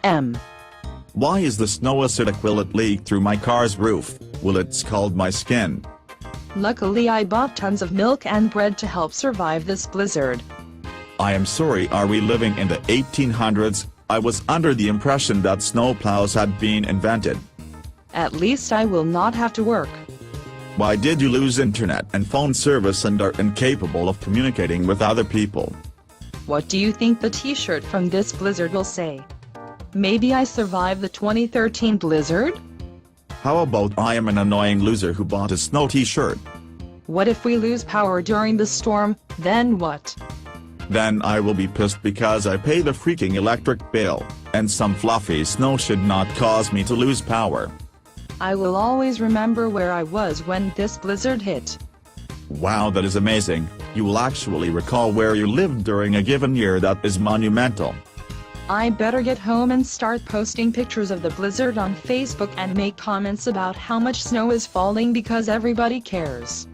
M. Why is the snow acidic? Will it leak through my car's roof? Will it scald my skin? Luckily I bought tons of milk and bread to help survive this blizzard. I am sorry, are we living in the 1800s? I was under the impression that snowplows had been invented. At least I will not have to work. Why did you lose internet and phone service and are incapable of communicating with other people? What do you think the t-shirt from this blizzard will say? Maybe I survived the 2013 blizzard? How about I am an annoying loser who bought a snow t-shirt? What if we lose power during the storm, then what? Then I will be pissed because I pay the freaking electric bill, and some fluffy snow should not cause me to lose power. I will always remember where I was when this blizzard hit. Wow, that is amazing. You will actually recall where you lived during a given year. That is monumental. I better get home and start posting pictures of the blizzard on Facebook and make comments about how much snow is falling because everybody cares.